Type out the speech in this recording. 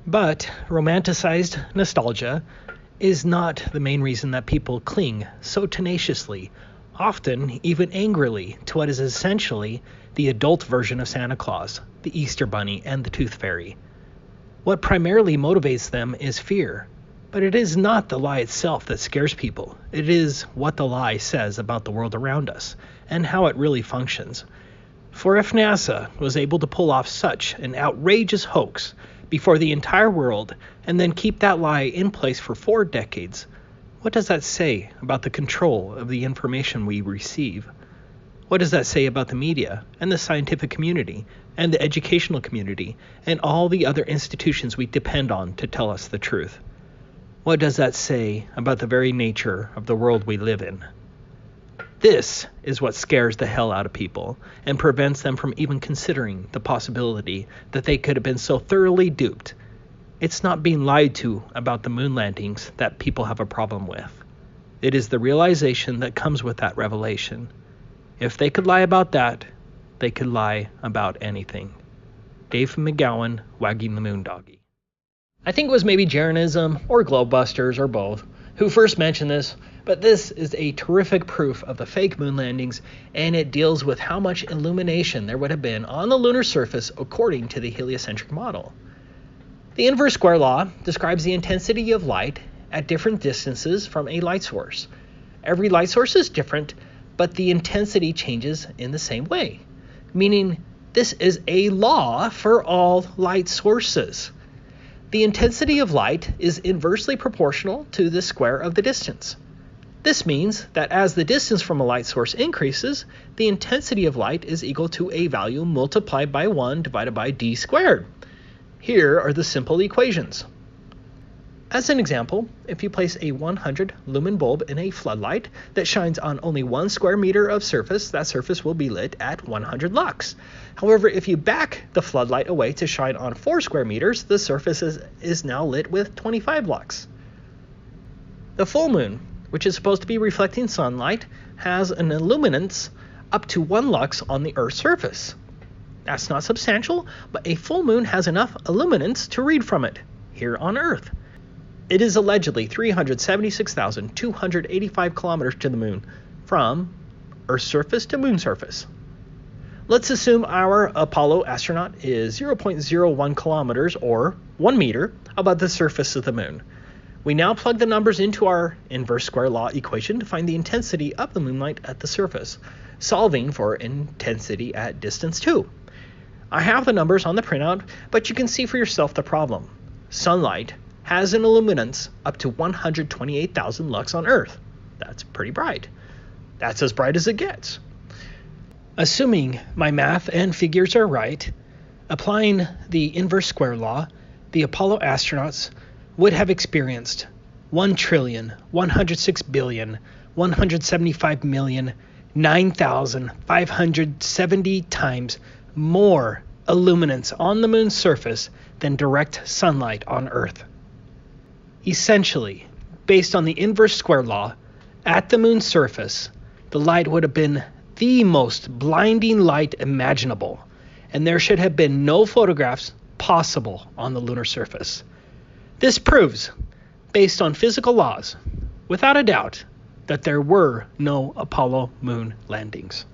But romanticized nostalgia is not the main reason that people cling so tenaciously, often even angrily, to what is essentially the adult version of Santa Claus, the Easter Bunny, and the Tooth Fairy. What primarily motivates them is fear, but it is not the lie itself that scares people. It is what the lie says about the world around us and how it really functions. For if NASA was able to pull off such an outrageous hoax before the entire world and then keep that lie in place for 4 decades, what does that say about the control of the information we receive? What does that say about the media and the scientific community and the educational community and all the other institutions we depend on to tell us the truth? What does that say about the very nature of the world we live in? This is what scares the hell out of people and prevents them from even considering the possibility that they could have been so thoroughly duped. It's not being lied to about the moon landings that people have a problem with. It is the realization that comes with that revelation. If they could lie about that, they could lie about anything. Dave McGowan, wagging the moon doggy. I think it was maybe Jeranism or Globebusters or both who first mentioned this, but this is a terrific proof of the fake moon landings, and it deals with how much illumination there would have been on the lunar surface according to the heliocentric model. The inverse square law describes the intensity of light at different distances from a light source. Every light source is different, but the intensity changes in the same way, meaning this is a law for all light sources. The intensity of light is inversely proportional to the square of the distance. This means that as the distance from a light source increases, the intensity of light is equal to a value multiplied by 1 divided by d squared. Here are the simple equations. As an example, if you place a 100 lumen bulb in a floodlight that shines on only 1 square meter of surface, that surface will be lit at 100 lux. However, if you back the floodlight away to shine on 4 square meters, the surface is now lit with 25 lux. The full moon, which is supposed to be reflecting sunlight, has an illuminance up to 1 lux on the Earth's surface. That's not substantial, but a full moon has enough illuminance to read from it here on Earth. It is allegedly 376,285 kilometers to the moon, from Earth's surface to moon surface. Let's assume our Apollo astronaut is 0.01 kilometers, or 1 meter, above the surface of the moon. We now plug the numbers into our inverse square law equation to find the intensity of the moonlight at the surface, solving for intensity at distance 2. I have the numbers on the printout, but you can see for yourself the problem. Sunlight has an illuminance up to 128,000 lux on Earth. That's pretty bright. That's as bright as it gets. Assuming my math and figures are right, applying the inverse square law, the Apollo astronauts would have experienced 1,106,175,009,570 times more illuminance on the moon's surface than direct sunlight on Earth. Essentially, based on the inverse square law, at the moon's surface, the light would have been the most blinding light imaginable, and there should have been no photographs possible on the lunar surface. This proves, based on physical laws, without a doubt, that there were no Apollo moon landings.